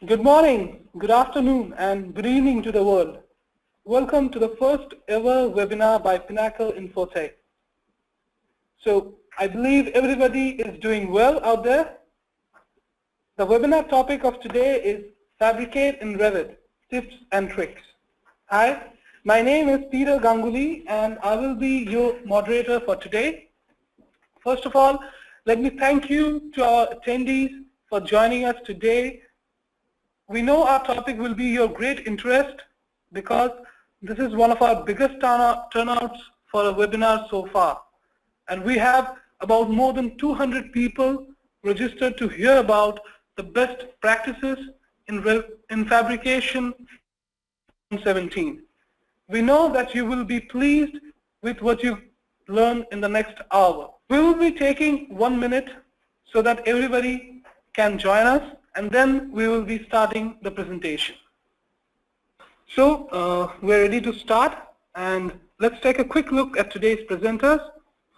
Good morning, good afternoon, and good evening to the world. Welcome to the first ever webinar by Pinnacle Infotech. So I believe everybody is doing well out there. The webinar topic of today is Fabricate in Revit, Tips and Tricks. Hi, my name is Peter Ganguly and I will be your moderator for today. First of all, let me thank you to our attendees for joining us today. We know our topic will be your great interest because this is one of our biggest turnouts for a webinar so far. And we have about more than 200 people registered to hear about the best practices in fabrication 2017. We know that you will be pleased with what you learn in the next hour. We will be taking 1 minute so that everybody can join us, and then we will be starting the presentation. So we're ready to start, and let's take a quick look at today's presenters.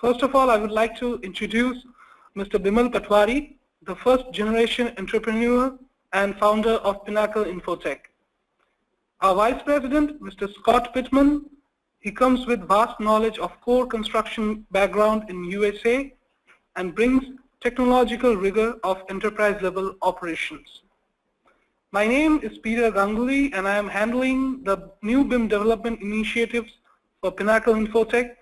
First of all, I would like to introduce Mr. Bimal Patwari, the first generation entrepreneur and founder of Pinnacle Infotech. Our Vice President, Mr. Scott Pittman, he comes with vast knowledge of core construction background in USA and brings technological rigor of enterprise level operations. My name is Peter Ganguly and I am handling the new BIM development initiatives for Pinnacle Infotech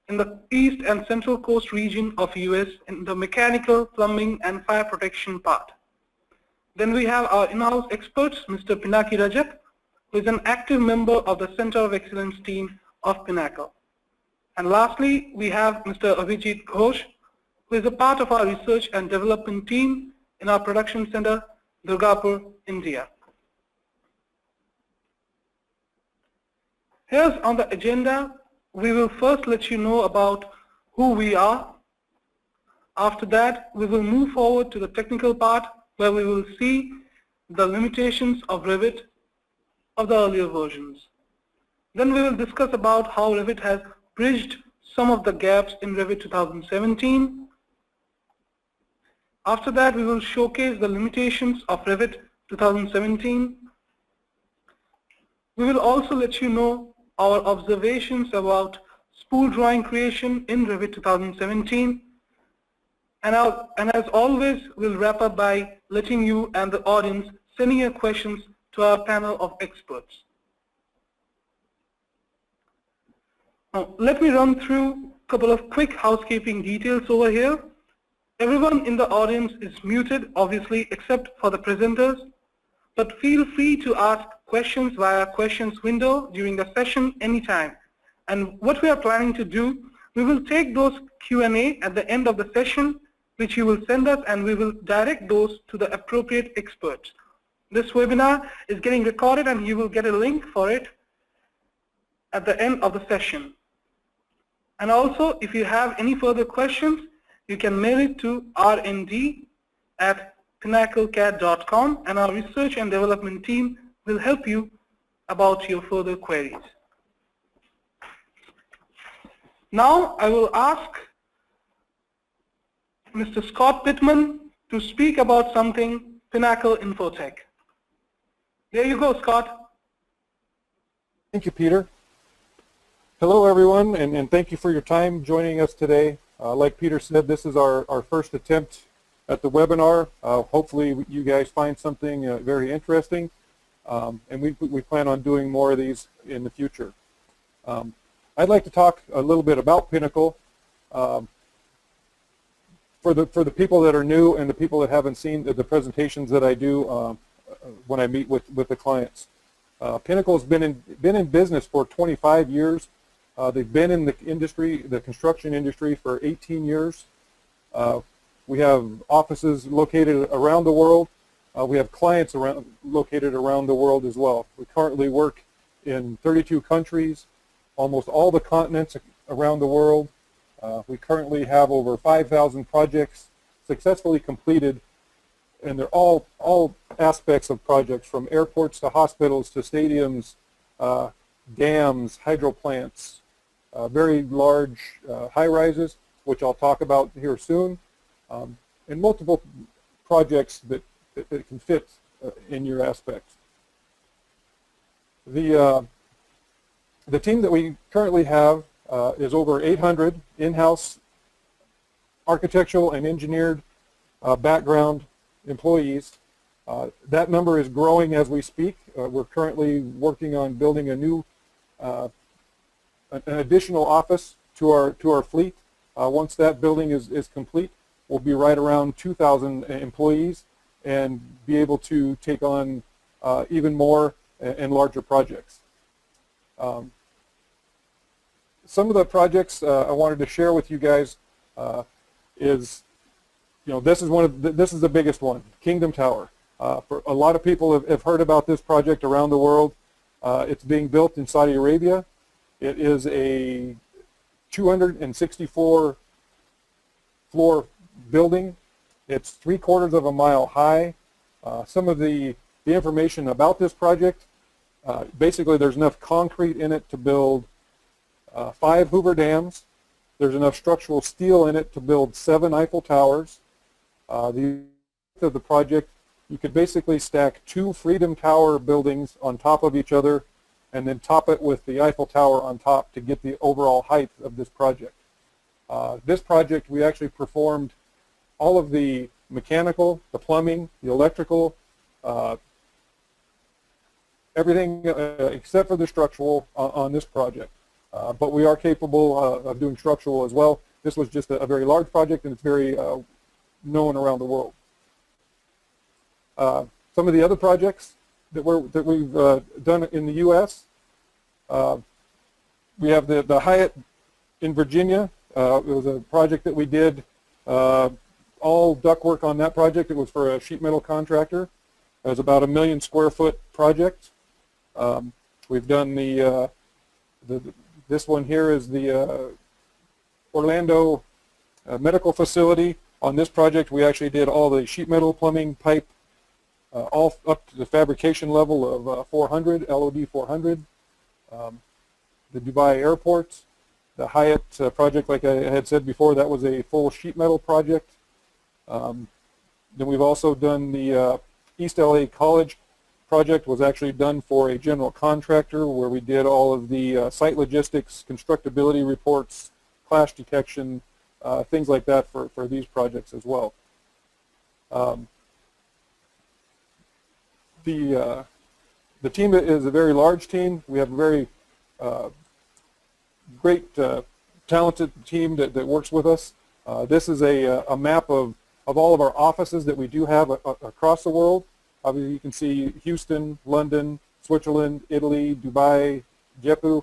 in the East and Central Coast region of US in the mechanical, plumbing and fire protection part. Then we have our in-house experts, Mr. Pinaki Rajat, who is an active member of the Center of Excellence team of Pinnacle. And lastly, we have Mr. Abhijit Ghosh, who is a part of our research and development team in our production center, Durgapur, India. Here's on the agenda, we will first let you know about who we are. After that, we will move forward to the technical part where we will see the limitations of Revit of the earlier versions. Then we will discuss about how Revit has bridged some of the gaps in Revit 2017. After that, we will showcase the limitations of Revit 2017. We will also let you know our observations about spool drawing creation in Revit 2017. And as always, we'll wrap up by letting you and the audience sending your questions to our panel of experts. Now, let me run through a couple of quick housekeeping details over here. Everyone in the audience is muted, obviously, except for the presenters, but feel free to ask questions via questions window during the session anytime. And what we are planning to do, we will take those Q&A at the end of the session, which you will send us, and we will direct those to the appropriate experts. This webinar is getting recorded and you will get a link for it at the end of the session. And also, if you have any further questions, you can mail it to rnd@pinnaclecad.com and our research and development team will help you about your further queries. Now I will ask Mr. Scott Pittman to speak about something Pinnacle Infotech. There you go, Scott. Thank you, Peter. Hello, everyone, and thank you for your time joining us today. Like Peter said, this is our first attempt at the webinar. Hopefully you guys find something very interesting, and we plan on doing more of these in the future. I'd like to talk a little bit about Pinnacle. For the people that are new and the people that haven't seen the presentations that I do when I meet with the clients. Pinnacle has been in business for 25 years. They've been in the industry, the construction industry, for 18 years. We have offices located around the world. We have clients located around the world as well. We currently work in 32 countries, almost all the continents around the world. We currently have over 5,000 projects successfully completed, and they're all aspects of projects, from airports to hospitals to stadiums, dams, hydro plants, very large high-rises, which I'll talk about here soon, and multiple projects that can fit in your aspects. The team that we currently have is over 800 in-house architectural and engineered background employees. That number is growing as we speak. We're currently working on building a new, an additional office to our fleet. Once that building is complete, we'll be right around 2,000 employees and be able to take on even more and larger projects. Some of the projects I wanted to share with you guys is, this is the biggest one, Kingdom Tower. For a lot of people have heard about this project around the world. It's being built in Saudi Arabia. It is a 264 floor building. It's 3/4 of a mile high. Some of the information about this project, basically there's enough concrete in it to build 5 Hoover dams. There's enough structural steel in it to build 7 Eiffel Towers. The of the project, you could basically stack 2 Freedom Tower buildings on top of each other and then top it with the Eiffel Tower on top to get the overall height of this project. This project, we actually performed all of the mechanical, the plumbing, the electrical, everything except for the structural on this project. But we are capable of doing structural as well. This was just a very large project, and it's very known around the world. Some of the other projects that we've done in the U.S. We have the Hyatt in Virginia. It was a project that we did all ductwork on that project. It was for a sheet metal contractor. It was about a 1 million square foot project. We've done this one here is the Orlando medical facility. On this project, we actually did all the sheet metal, plumbing, pipe, all up to the fabrication level of 400, LOD 400. The Dubai airport, the Hyatt project, like I had said before, that was a full sheet metal project. Then we've also done the East LA College project, was actually done for a general contractor, where we did all of the site logistics, constructability reports, clash detection, things like that for these projects as well. The team is a very large team. We have a very great, talented team that works with us. This is a map of all of our offices that we do have across the world. Obviously, you can see Houston, London, Switzerland, Italy, Dubai, Jaipur,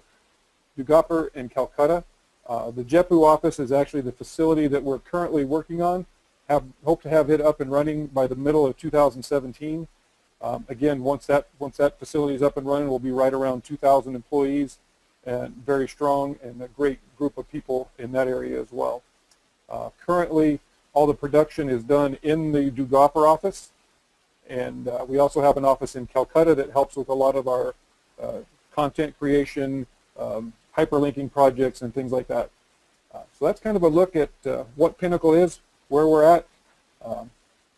Dugapur, and Calcutta. The Jaipur office is actually the facility that we're currently working on. Hope to have it up and running by the middle of 2017. Again, once that facility is up and running, we'll be right around 2,000 employees, and very strong and a great group of people in that area as well. Currently, all the production is done in the Dugapur office, and we also have an office in Calcutta that helps with a lot of our content creation, hyperlinking projects, and things like that. So that's kind of a look at what Pinnacle is, where we're at.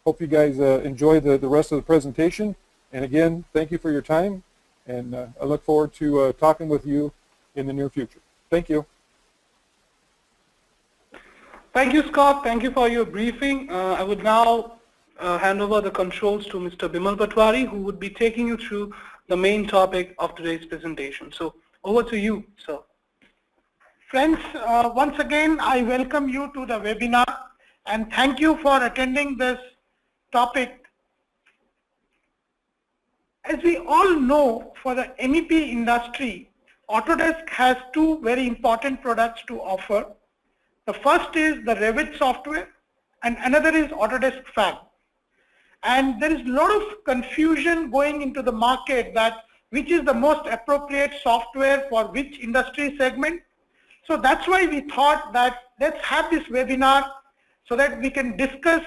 Hope you guys enjoy the rest of the presentation. And again, thank you for your time, and I look forward to talking with you in the near future. Thank you. Thank you, Scott. Thank you for your briefing. I would now hand over the controls to Mr. Bimal Patwari, who would be taking you through the main topic of today's presentation. So over to you, sir. Friends, once again, I welcome you to the webinar, and thank you for attending this topic. As we all know, for the MEP industry, Autodesk has 2 very important products to offer. The first is the Revit software, and another is Autodesk Fab. And there is a lot of confusion going into the market that which is the most appropriate software for which industry segment. So that's why we thought that let's have this webinar so that we can discuss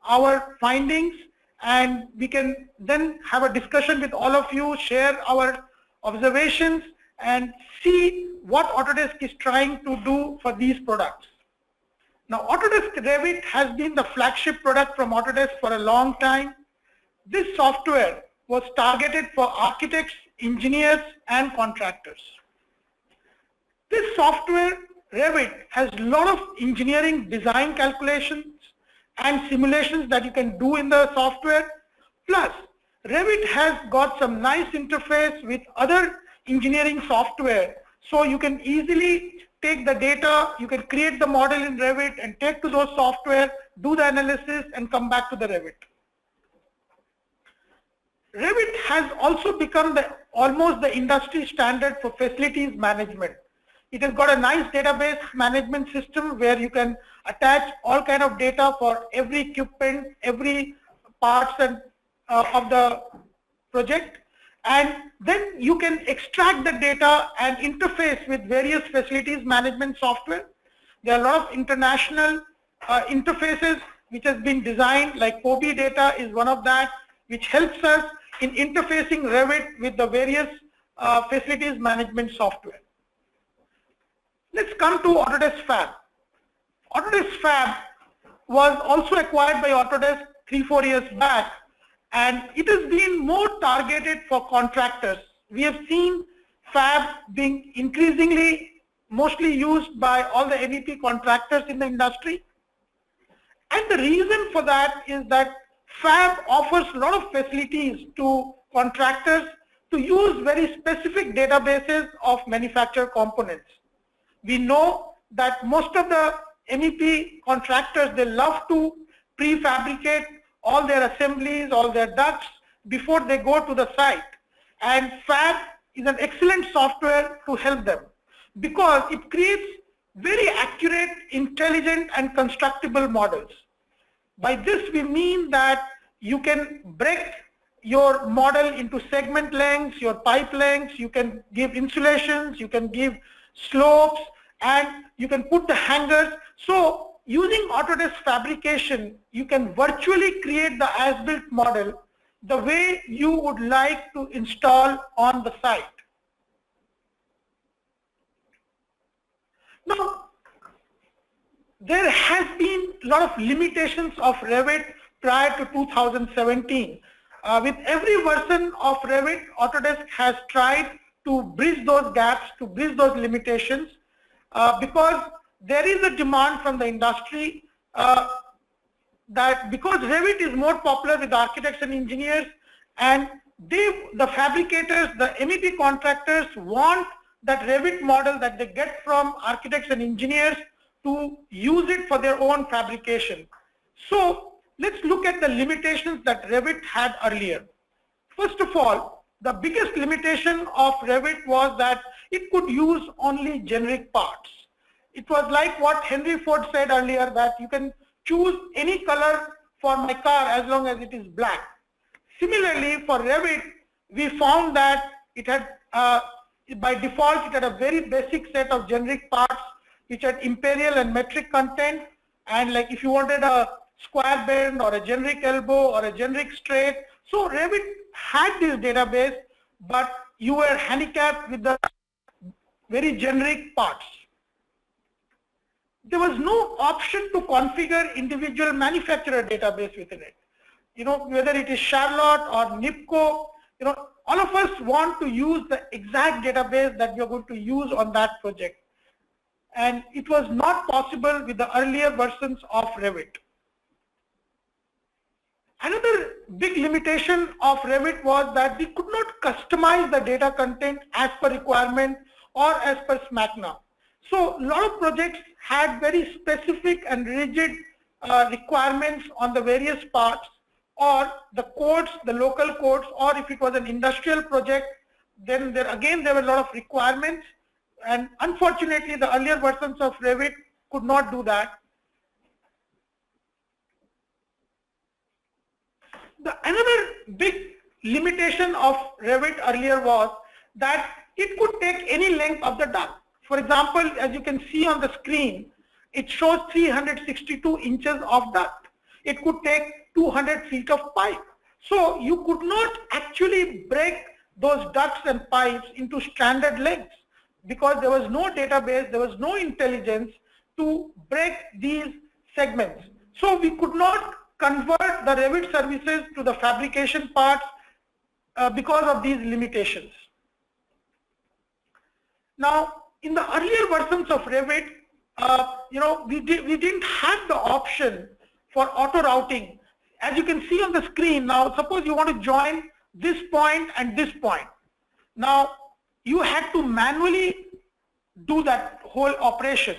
our findings, and we can then have a discussion with all of you, share our observations, and see what Autodesk is trying to do for these products. Now, Autodesk Revit has been the flagship product from Autodesk for a long time. This software was targeted for architects, engineers, and contractors. This software, Revit, has a lot of engineering design calculations and simulations that you can do in the software. Plus, Revit has got some nice interface with other engineering software, so you can easily take the data, you can create the model in Revit and take to those software, do the analysis, and come back to the Revit. Revit has also become almost the industry standard for facilities management. It has got a nice database management system where you can attach all kind of data for every equipment, every parts and of the project, and then you can extract the data and interface with various facilities management software. There are a lot of international interfaces which has been designed, like POBI data is one of that, which helps us in interfacing Revit with the various facilities management software. Let's come to Autodesk Fab. Autodesk Fab was also acquired by Autodesk 3-4 years back, and it has been more targeted for contractors. We have seen Fab being increasingly mostly used by all the MEP contractors in the industry. And the reason for that is that Fab offers a lot of facilities to contractors to use very specific databases of manufactured components. We know that most of the MEP contractors, they love to prefabricate all their assemblies, all their ducts before they go to the site. And Fab is an excellent software to help them because it creates very accurate, intelligent, and constructible models. By this we mean that you can break your model into segment lengths, your pipe lengths, you can give insulations, you can give slopes, and you can put the hangers. So using Autodesk Fabrication, you can virtually create the as-built model the way you would like to install on the site. Now, there has been a lot of limitations of Revit prior to 2017. With every version of Revit, Autodesk has tried to bridge those gaps, to bridge those limitations, because there is a demand from the industry that because Revit is more popular with architects and engineers, and the fabricators, the MEP contractors want that Revit model that they get from architects and engineers to use it for their own fabrication. So let's look at the limitations that Revit had earlier. First of all, the biggest limitation of Revit was that it could use only generic parts. It was like what Henry Ford said earlier, that you can choose any color for my car as long as it is black. Similarly, for Revit, we found that it had, by default, it had a very basic set of generic parts which had imperial and metric content, and like if you wanted a square bend or a generic elbow or a generic straight. So Revit had this database, but you were handicapped with the very generic parts. There was no option to configure individual manufacturer database within it. You know, whether it is Charlotte or NIPCO, you know, all of us want to use the exact database that we are going to use on that project. And it was not possible with the earlier versions of Revit. Another big limitation of Revit was that we could not customize the data content as per requirement or as per SMACNA. So a lot of projects had very specific and rigid requirements on the various parts, or the codes, the local codes, or if it was an industrial project, then there were a lot of requirements, and unfortunately the earlier versions of Revit could not do that. Another big limitation of Revit earlier was that it could take any length of the duct. For example, as you can see on the screen, it shows 362 inches of duct. It could take 200 feet of pipe. So you could not actually break those ducts and pipes into standard lengths because there was no database, there was no intelligence to break these segments. So we could not convert the Revit services to the fabrication parts because of these limitations. Now, in the earlier versions of Revit, we didn't have the option for auto routing. As you can see on the screen now, suppose you want to join this point and this point. Now, you had to manually do that whole operation.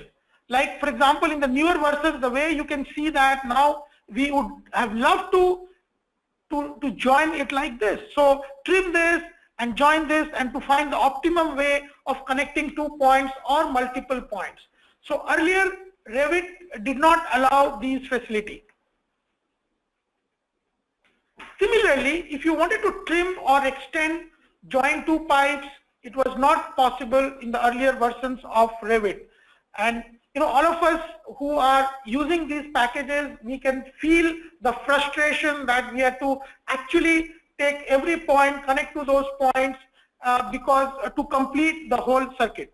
Like, for example, in the newer versions, the way you can see that now, we would have loved to join it like this. So trim this and join this, and to find the optimum way of connecting 2 points or multiple points. So earlier, Revit did not allow these facilities. Similarly, if you wanted to trim or extend, join 2 pipes, it was not possible in the earlier versions of Revit. And all of us who are using these packages, we can feel the frustration that we have to actually take every point, connect to those points because to complete the whole circuit.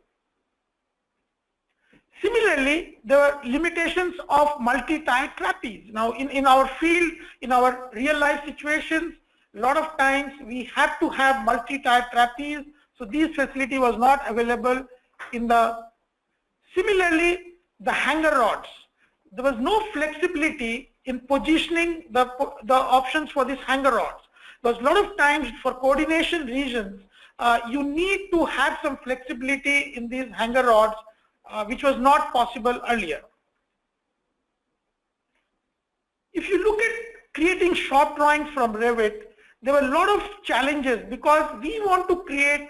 Similarly, there were limitations of multi-tier trapeze. Now, in our field, in our real life situations, a lot of times we have to have multi-tier trapeze. So this facility was not available in the. Similarly, the hanger rods. There was no flexibility in positioning the options for these hanger rods. Because a lot of times for coordination reasons, you need to have some flexibility in these hanger rods, which was not possible earlier. If you look at creating shop drawings from Revit, there were a lot of challenges because we want to create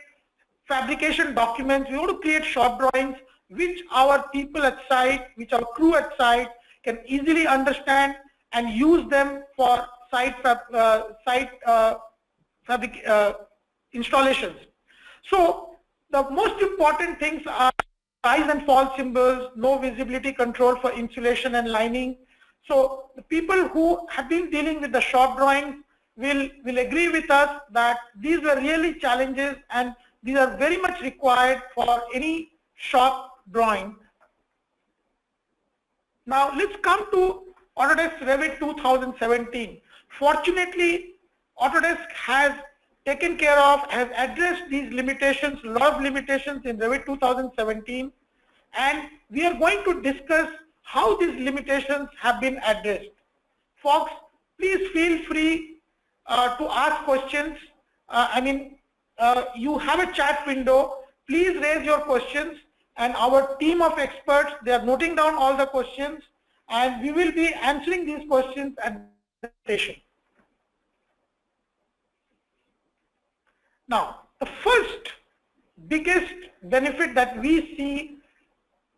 fabrication documents, we want to create shop drawings which our people at site, which our crew at site can easily understand and use them for site installations. So the most important things are rise and fall symbols, no visibility control for insulation and lining. So the people who have been dealing with the shop drawings will agree with us that these were really challenges, and these are very much required for any shop drawing. Now let's come to Autodesk Revit 2017. Fortunately, Autodesk has taken care of, has addressed these limitations, a lot of limitations in Revit 2017, and we are going to discuss how these limitations have been addressed. Folks, please feel free to ask questions. You have a chat window. Please raise your questions, and our team of experts, they are noting down all the questions, and we will be answering these questions at the presentation. Now, the first biggest benefit that we see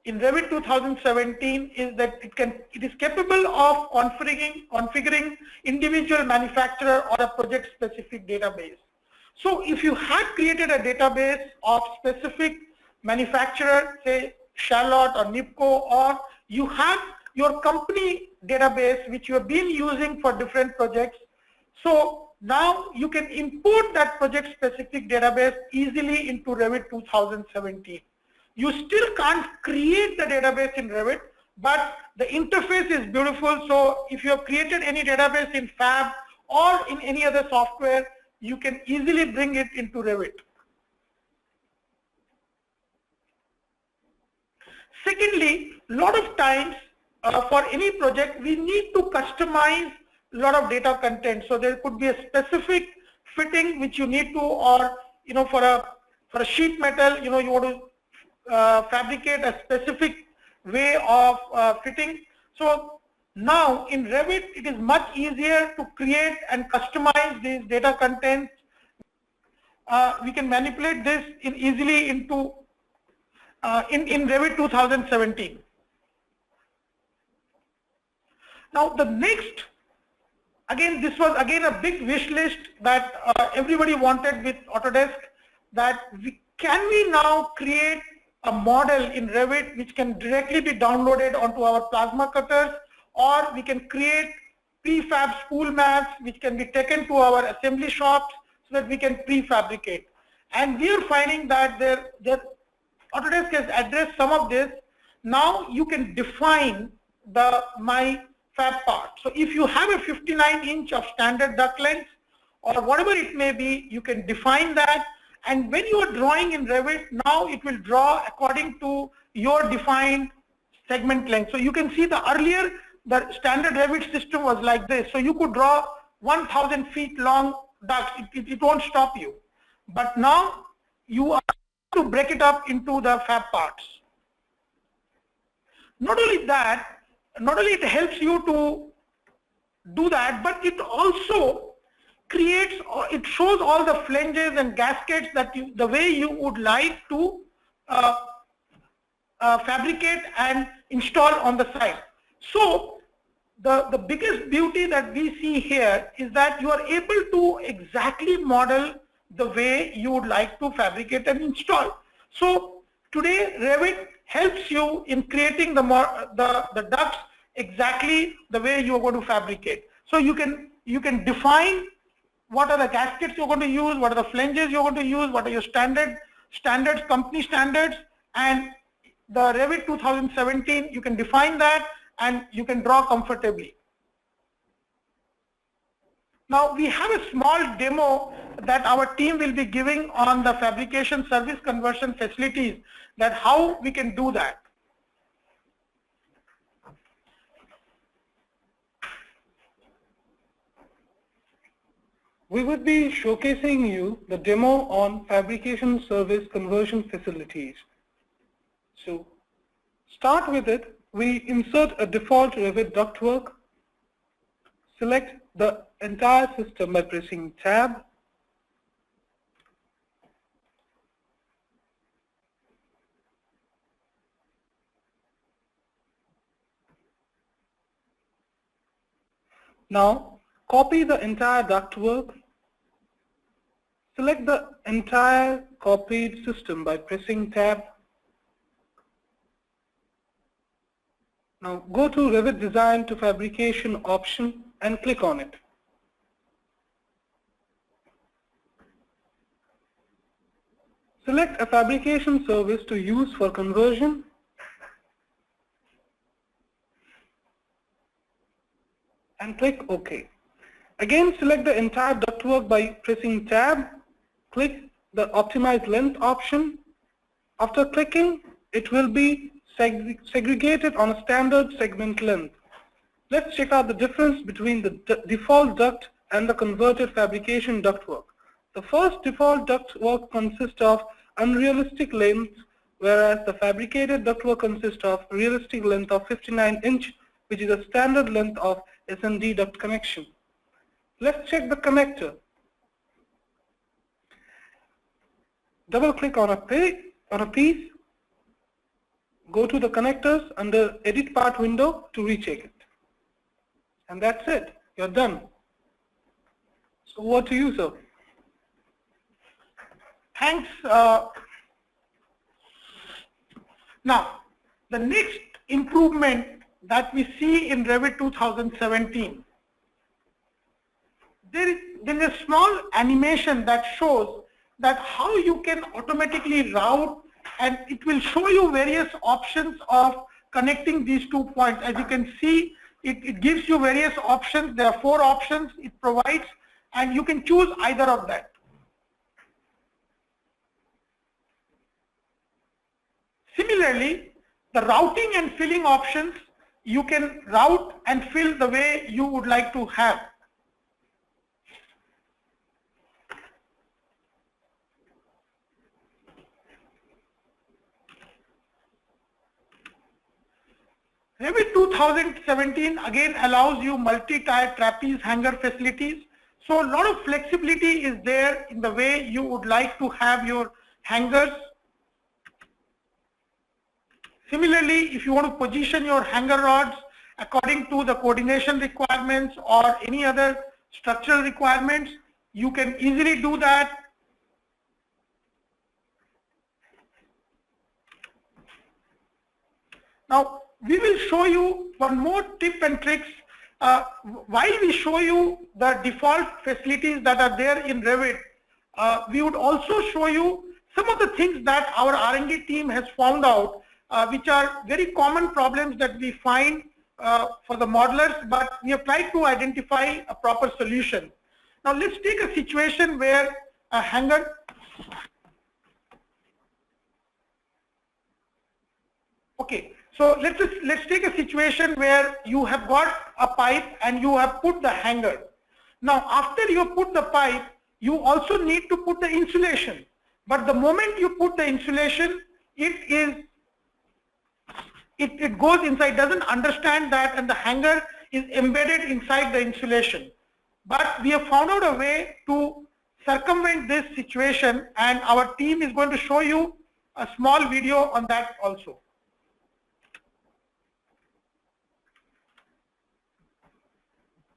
in Revit 2017 is that it is capable of configuring individual manufacturer or a project specific database. So if you have created a database of specific manufacturer, say Charlotte or NIPCO, or you have your company database which you have been using for different projects, so now you can import that project specific database easily into Revit 2017. You still can't create the database in Revit, but the interface is beautiful. So if you have created any database in Fab or in any other software, you can easily bring it into Revit. Secondly, a lot of times for any project, we need to customize a lot of data content. So there could be a specific fitting which you need to, or for a sheet metal, you want to fabricate a specific way of fitting. So now in Revit, it is much easier to create and customize these data contents. We can manipulate this easily into in Revit 2017. Now the next, again, this was again a big wish list that everybody wanted with Autodesk, that can we now create a model in Revit which can directly be downloaded onto our plasma cutters, or we can create prefab spool mats which can be taken to our assembly shops so that we can prefabricate. And we are finding that Autodesk has addressed some of this. Now you can define my fab part. So if you have a 59-inch of standard duct length, or whatever it may be, you can define that. And when you are drawing in Revit, now it will draw according to your defined segment length. So you can see the earlier, the standard Revit system was like this. So you could draw 1,000 feet long ducts. It won't stop you. But now you are to break it up into the fab parts. Not only that, not only it helps you to do that, but it also creates, it shows all the flanges and gaskets that the way you would like to fabricate and install on the site. So the biggest beauty that we see here is that you are able to exactly model the way you would like to fabricate and install. So today Revit helps you in creating the ducts exactly the way you are going to fabricate. So you can define what are the gaskets you're going to use, what are the flanges you're going to use, what are your standards, company standards, and the Revit 2017, you can define that and you can draw comfortably. Now we have a small demo that our team will be giving on the fabrication service conversion facilities, that how we can do that. We would be showcasing you the demo on fabrication service conversion facilities. So start with it. We insert a default Revit ductwork, select the entire system by pressing tab. Now copy the entire ductwork, select the entire copied system by pressing tab. Now go to Revit Design to Fabrication option and click on it. Select a fabrication service to use for conversion. And click OK. Again, select the entire ductwork by pressing tab. Click the Optimize Length option. After clicking, it will be segregated on a standard segment length. Let's check out the difference between the default duct and the converted fabrication ductwork. The first default ductwork consists of unrealistic length, whereas the fabricated ductwork consists of realistic length of 59 inch, which is a standard length of S&D duct connection. Let's check the connector. Double click on a piece, go to the connectors under Edit Part window to recheck it. And that's it, you're done. So over to you, sir. Thanks. Now, the next improvement that we see in Revit 2017, there is a small animation that shows that how you can automatically route, and it will show you various options of connecting these 2 points. As you can see, it gives you various options. There are 4 options it provides, and you can choose either of that. Similarly, the routing and filling options, you can route and fill the way you would like to have. Revit 2017 again allows you multi-tier trapeze hanger facilities. So a lot of flexibility is there in the way you would like to have your hangers. Similarly, if you want to position your hanger rods according to the coordination requirements or any other structural requirements, you can easily do that. Now, we will show you one more tip and tricks. While we show you the default facilities that are there in Revit, we would also show you some of the things that our R&D team has found out, which are very common problems that we find for the modelers, but we have tried to identify a proper solution. Now let's take a situation where a hanger, okay, so let's take a situation where you have got a pipe and you have put the hanger. Now after you put the pipe, you also need to put the insulation. But the moment you put the insulation, it goes inside, doesn't understand that, and the hanger is embedded inside the insulation. But we have found out a way to circumvent this situation, and our team is going to show you a small video on that also.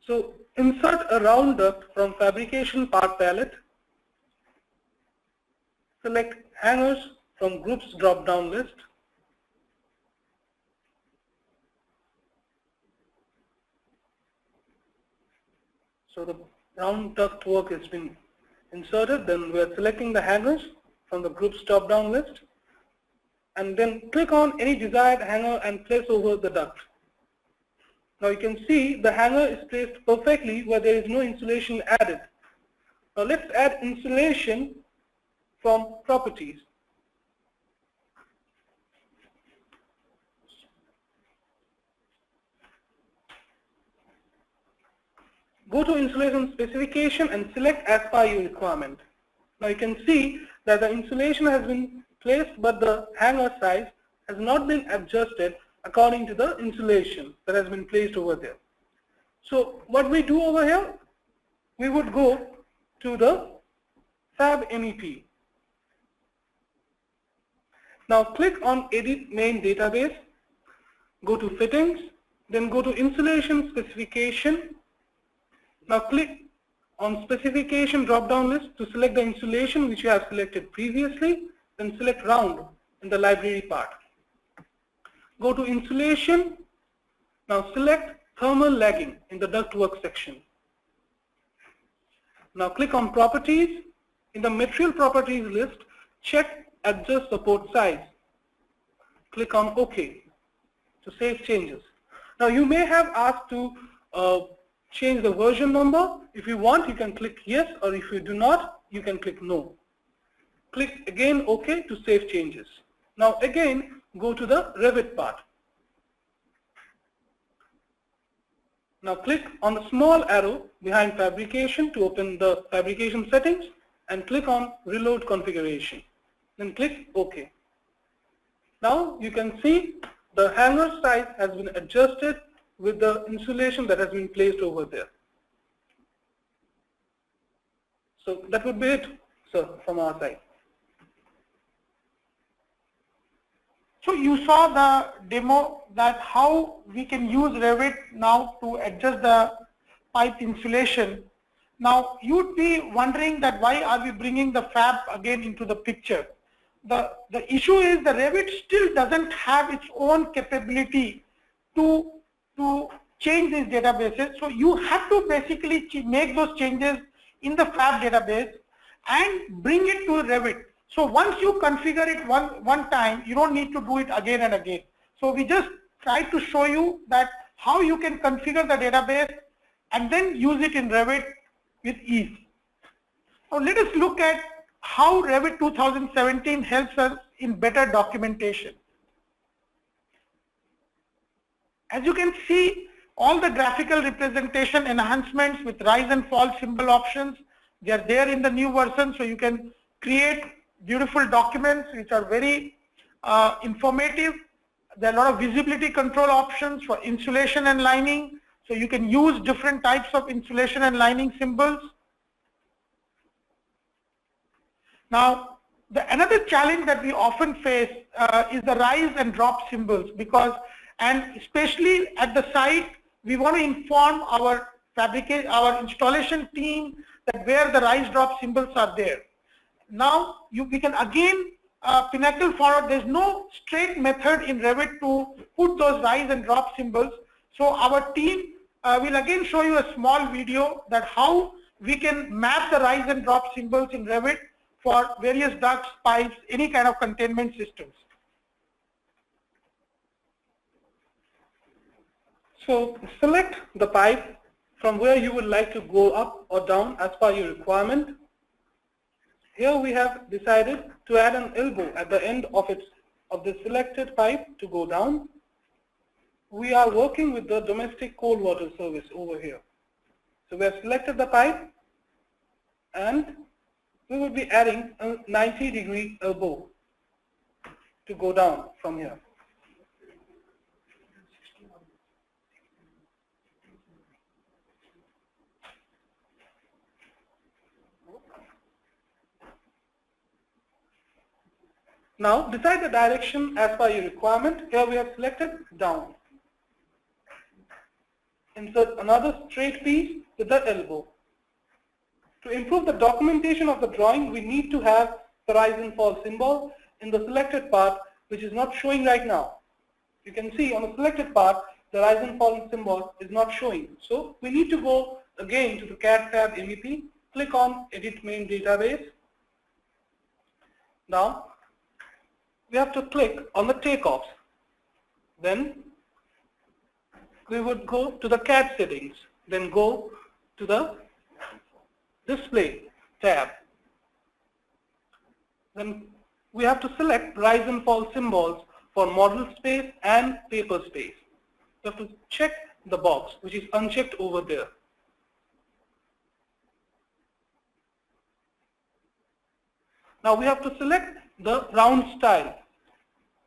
So insert a round duct from fabrication part palette. Select hangers from groups drop-down list. So the round duct work has been inserted. Then we are selecting the hangers from the groups drop-down list, and then click on any desired hanger and place over the duct. Now you can see the hanger is placed perfectly where there is no insulation added. Now let's add insulation from properties. Go to insulation specification and select as per your requirement. Now you can see that the insulation has been placed, but the hanger size has not been adjusted according to the insulation that has been placed over there. So what we do over here, we would go to the Fab MEP. Now click on Edit Main Database, go to Fittings, then go to Insulation Specification. Now click on Specification drop-down list to select the insulation which you have selected previously, then select Round in the library part. Go to Insulation, now select Thermal Lagging in the Ductwork section. Now click on Properties. In the Material Properties list, check Adjust Support Size. Click on OK to save changes. Now you may have asked to change the version number. If you want, you can click yes, or if you do not, you can click no. Click again OK to save changes. Now again, go to the Revit part. Now click on the small arrow behind Fabrication to open the Fabrication settings, and click on Reload Configuration. Then click OK. Now you can see the hanger size has been adjusted with the insulation that has been placed over there. So that would be it, sir, from our side. So you saw the demo that how we can use Revit now to adjust the pipe insulation. Now you would be wondering that why are we bringing the fab again into the picture. The issue is the Revit still doesn't have its own capability to change these databases. So you have to basically make those changes in the fab database and bring it to Revit. So once you configure it one time, you don't need to do it again and again. So we just try to show you that how you can configure the database and then use it in Revit with ease. Now let us look at how Revit 2017 helps us in better documentation. As you can see, all the graphical representation enhancements with rise and fall symbol options, they are there in the new version, so you can create beautiful documents which are very informative. There are a lot of visibility control options for insulation and lining, so you can use different types of insulation and lining symbols. Now, another challenge that we often face is the rise and drop symbols, because, and especially at the site, we want to inform our installation team that where the rise drop symbols are there. Now, we can again Pinnacle forward. There's no straight method in Revit to put those rise and drop symbols. So our team will again show you a small video that how we can map the rise and drop symbols in Revit for various ducts, pipes, any kind of containment systems. So select the pipe from where you would like to go up or down as per your requirement. Here we have decided to add an elbow at the end of the selected pipe to go down. We are working with the domestic cold water service over here. So we have selected the pipe and we will be adding a 90-degree elbow to go down from here. Now decide the direction as per your requirement. Here we have selected down. Insert another straight piece with the elbow. To improve the documentation of the drawing, we need to have the rise and fall symbol in the selected part, which is not showing right now. You can see on the selected part, the rise and fall symbol is not showing. So we need to go again to the CAD tab MEP, click on Edit Main Database. Now we have to click on the takeoffs. Then we would go to the CAD settings, then go to the Display tab. Then we have to select rise and fall symbols for model space and paper space. You have to check the box which is unchecked over there. Now we have to select the round style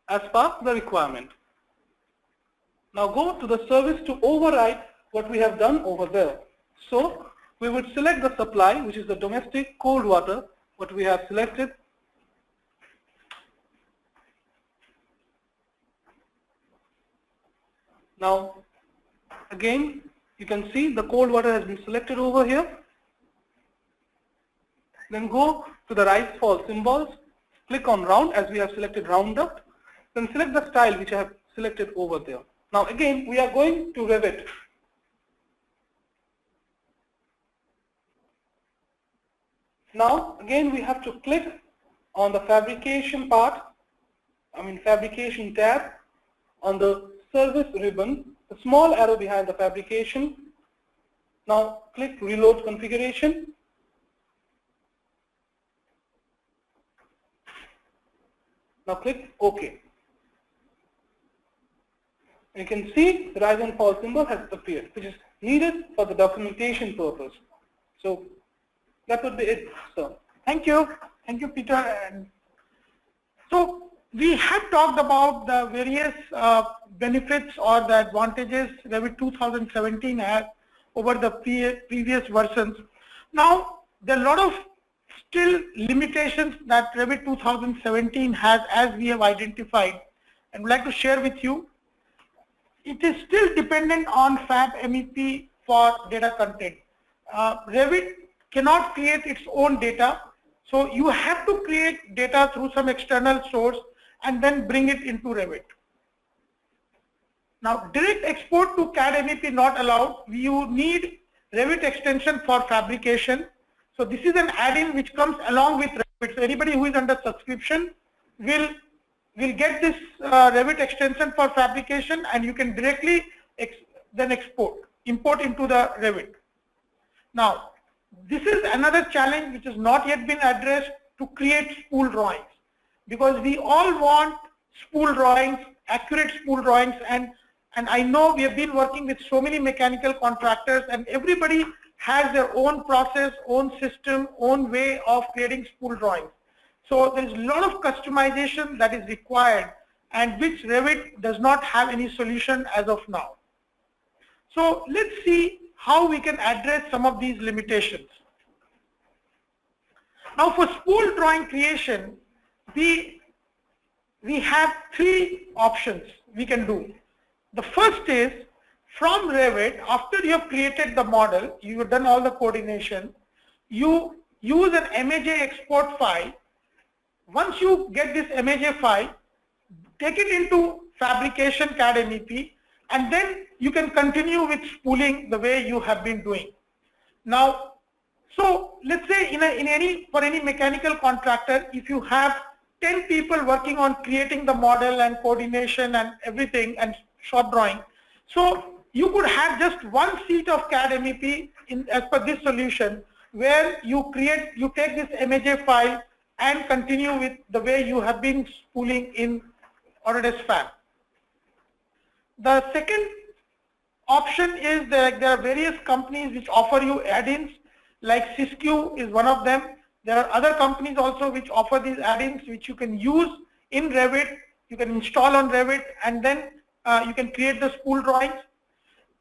as per the requirement. Now go to the service to override what we have done over there. So we would select the supply, which is the domestic cold water, what we have selected. Now again you can see the cold water has been selected over here. Then go to the rise fall symbols, click on round as we have selected round duct, then select the style which I have selected over there. Now again we are going to Revit. Now again we have to click on the fabrication part, fabrication tab, on the service ribbon, the small arrow behind the fabrication. Now click reload configuration. Now click OK. You can see the rise and fall symbol has appeared, which is needed for the documentation purpose. So that would be it, sir. Thank you, Peter. So we have talked about the various benefits or the advantages Revit 2017 has over the previous versions. Now there are a lot of still limitations that Revit 2017 has, as we have identified, and would like to share with you. It is still dependent on Fab MEP for data content. Revit cannot create its own data, so you have to create data through some external source and then bring it into Revit. Now direct export to CAD MEP not allowed. You need Revit extension for fabrication. So this is an add-in which comes along with Revit. So anybody who is under subscription will get this Revit extension for fabrication, and you can directly then import into the Revit. Now this is another challenge which has not yet been addressed, to create spool drawings, because we all want spool drawings, accurate spool drawings, and I know we have been working with so many mechanical contractors, and everybody has their own process, own system, own way of creating spool drawings. So there is a lot of customization that is required, and which Revit does not have any solution as of now. So let's see how we can address some of these limitations. Now for spool drawing creation, we have three options we can do. The first is, from Revit, after you have created the model, you have done all the coordination, you use an MAJ export file. Once you get this MAJ file, take it into fabrication CAD MEP, and then you can continue with spooling the way you have been doing. Now, so let's say for any mechanical contractor, if you have 10 people working on creating the model and coordination and everything and shop drawing, so you could have just one sheet of CAD MEP as per this solution, where you take this MAJ file and continue with the way you have been spooling in Autodesk Fab. The second option is that there are various companies which offer you add-ins, like Siskiyou is one of them. There are other companies also which offer these add-ins which you can use in Revit, you can install on Revit, and then you can create the spool drawings.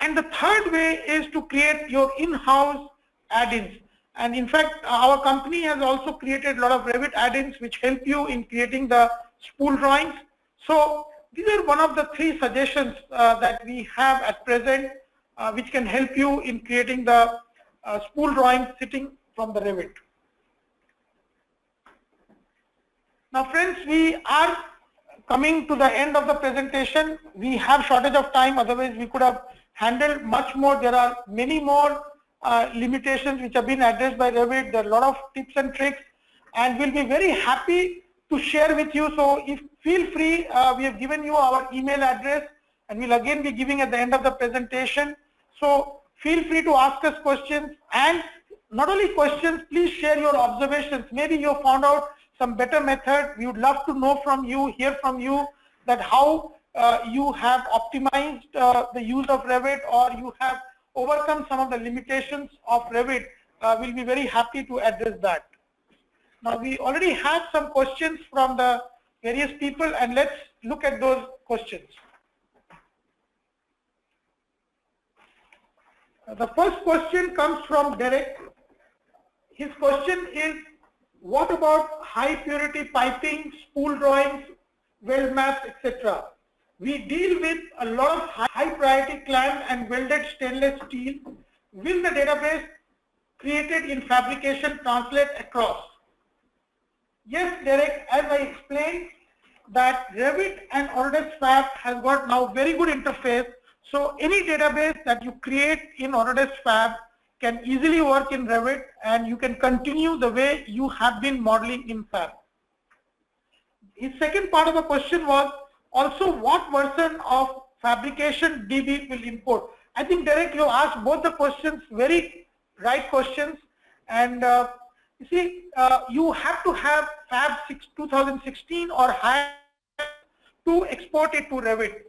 And the third way is to create your in-house add-ins. And in fact, our company has also created a lot of Revit add-ins which help you in creating the spool drawings. So these are one of the three suggestions that we have at present which can help you in creating the spool drawings sitting from the Revit. Now friends, we are coming to the end of the presentation. We have shortage of time, otherwise we could have handled much more. There are many more limitations which have been addressed by Revit. There are a lot of tips and tricks, and we'll be very happy to share with you. So feel free, we have given you our email address, and we'll again be giving at the end of the presentation. So feel free to ask us questions, and not only questions, please share your observations. Maybe you found out some better method. We would love to know from you, hear from you, that how you have optimized the use of Revit, or you have overcome some of the limitations of Revit. We'll be very happy to address that. Now we already have some questions from the various people, and let's look at those questions. The first question comes from Derek. His question is, what about high purity piping, spool drawings, weld maps, etc.? We deal with a lot of high priority clamped and welded stainless steel. Will the database created in fabrication translate across? Yes, Derek, as I explained, that Revit and Autodesk Fab has got now very good interface. So any database that you create in Autodesk Fab can easily work in Revit, and you can continue the way you have been modeling in Fab. His second part of the question was also, what version of Fabrication DB will import? I think, Derek, you asked both the questions, very right questions. And you see, you have to have Fab 2016 or higher to export it to Revit.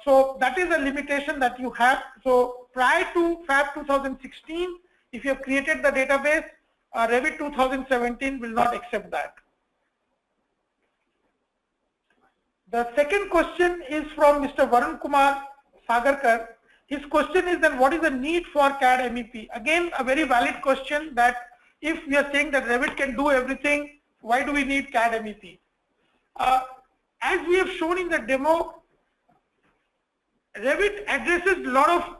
So that is a limitation that you have. So prior to Fab 2016, if you have created the database, Revit 2017 will not accept that. The second question is from Mr. Varun Kumar Sagarkar. His question is, then what is the need for CAD MEP? Again, a very valid question, that if we are saying that Revit can do everything, why do we need CAD MEP? As we have shown in the demo, Revit addresses a lot of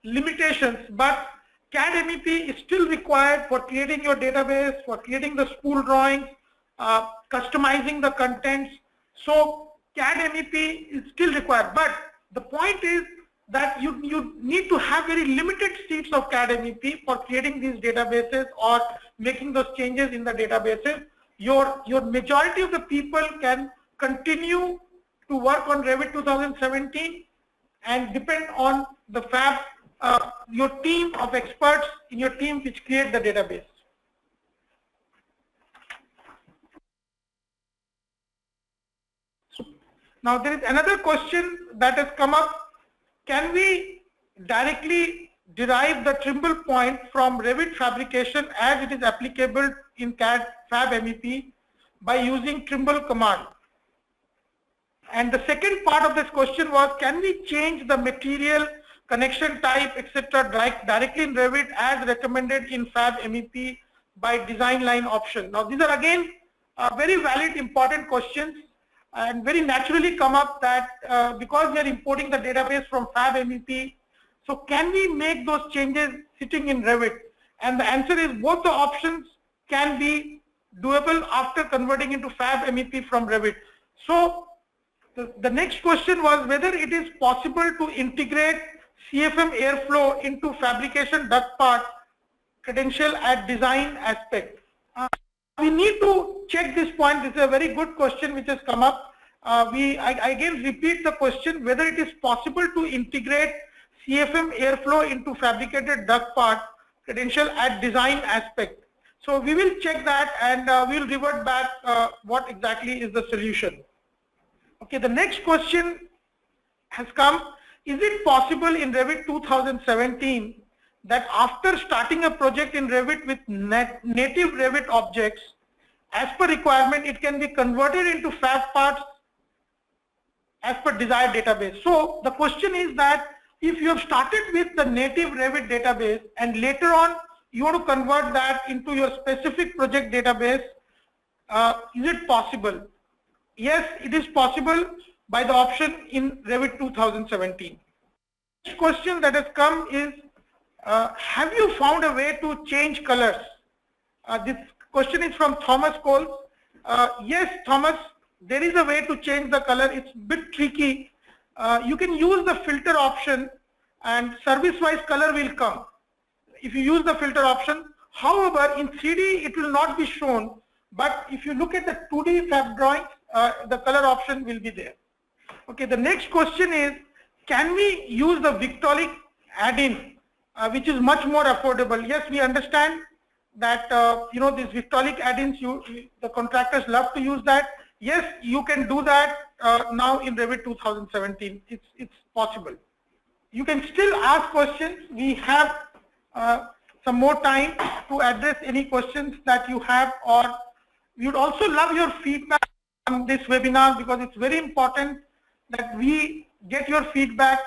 limitations, but CAD MEP is still required for creating your database, for creating the spool drawings, customizing the contents. So CAD MEP is still required, but the point is that you need to have very limited sheets of CAD MEP for creating these databases or making those changes in the databases. Your majority of the people can continue to work on Revit 2017 and depend on the Fab, your team of experts in your team which create the database. Now there is another question that has come up. Can we directly derive the Trimble point from Revit fabrication as it is applicable in CAD Fab MEP by using Trimble command? And the second part of this question was, can we change the material, connection type, etc. directly in Revit as recommended in Fab MEP by design line option? Now these are again very valid, important questions, and very naturally come up that because we are importing the database from Fab MEP, so can we make those changes sitting in Revit? And the answer is both the options can be doable after converting into Fab MEP from Revit. So the next question was whether it is possible to integrate CFM airflow into fabrication duct part credential at design aspect. We need to check this point. This is a very good question which has come up. I again repeat the question, whether it is possible to integrate CFM airflow into fabricated duct part credential at design aspect. So we will check that and we'll revert back what exactly is the solution. Okay, the next question has come. Is it possible in Revit 2017 that after starting a project in Revit with native Revit objects, as per requirement, it can be converted into fab parts as per desired database? So the question is that if you have started with the native Revit database and later on you want to convert that into your specific project database, is it possible? Yes, it is possible by the option in Revit 2017. Next question that has come is, have you found a way to change colors? This question is from Thomas Cole. Yes, Thomas, there is a way to change the color. It's a bit tricky. You can use the filter option and service-wise color will come if you use the filter option. However, in 3D it will not be shown, but if you look at the 2D fab drawings, the color option will be there. Okay, the next question is, can we use the Victolic add-in, which is much more affordable? Yes, we understand that you know, these Victolic add-ins, the contractors love to use that. Yes, you can do that now in Revit 2017. It's possible. You can still ask questions. We have some more time to address any questions that you have, or we would also love your feedback on this webinar, because it's very important that we get your feedback.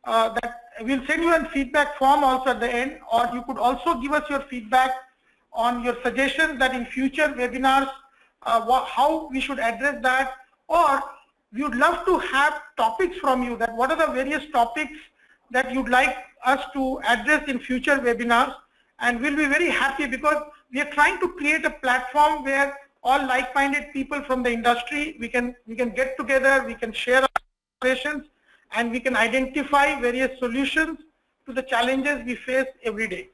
That we'll send you a feedback form also at the end, or you could also give us your feedback on your suggestions that in future webinars how we should address that, or we would love to have topics from you, that what are the various topics that you'd like us to address in future webinars. And we'll be very happy, because we are trying to create a platform where all like-minded people from the industry, we can get together, we can share our observations, and we can identify various solutions to the challenges we face every day.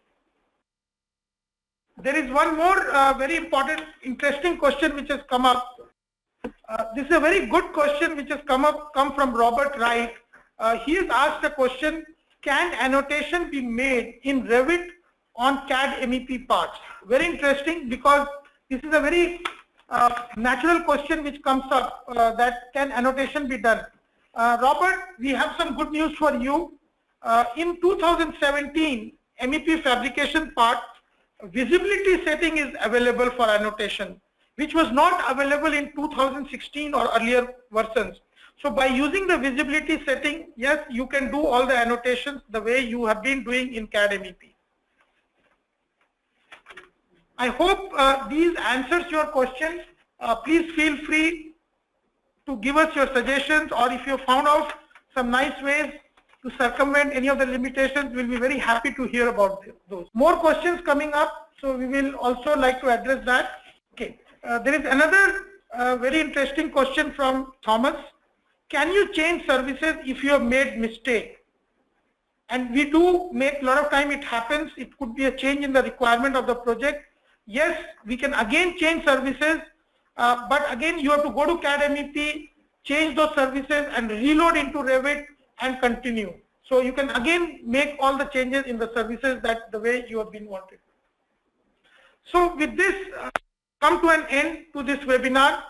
There is one more very important, interesting question which has come up. This is a very good question which has come from Robert Wright. He has asked a question: can annotation be made in Revit on CAD MEP parts? Very interesting, because this is a very natural question which comes up, that can annotation be done? Robert, we have some good news for you. In 2017, MEP fabrication part visibility setting is available for annotation, which was not available in 2016 or earlier versions. So by using the visibility setting, yes, you can do all the annotations the way you have been doing in CAD MEP. I hope these answers your questions. Please feel free to give us your suggestions, or if you found out some nice ways to circumvent any of the limitations, we'll be very happy to hear about those. More questions coming up, so we will also like to address that. Okay, there is another very interesting question from Thomas. Can you change services if you have made mistake? And we do make, a lot of time it happens. It could be a change in the requirement of the project. Yes, we can again change services, but again you have to go to CAD MEP, change those services and reload into Revit and continue. So you can again make all the changes in the services that the way you have been wanted. So with this, come to an end to this webinar.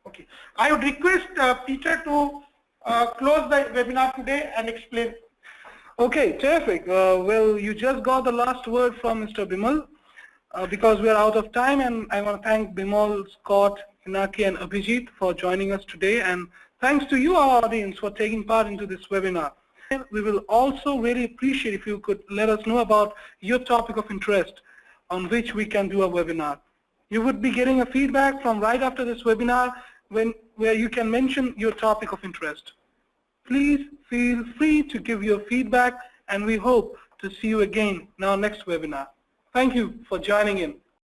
Okay, I would request Peter to close the webinar today and explain. Okay, terrific. Well, you just got the last word from Mr. Bimal. Because we are out of time, and I want to thank Bimal, Scott, Inaki and Abhijit for joining us today, and thanks to you, our audience, for taking part into this webinar. We will also really appreciate if you could let us know about your topic of interest on which we can do a webinar. You would be getting a feedback from right after this webinar where you can mention your topic of interest. Please feel free to give your feedback, and we hope to see you again in our next webinar. Thank you for joining in.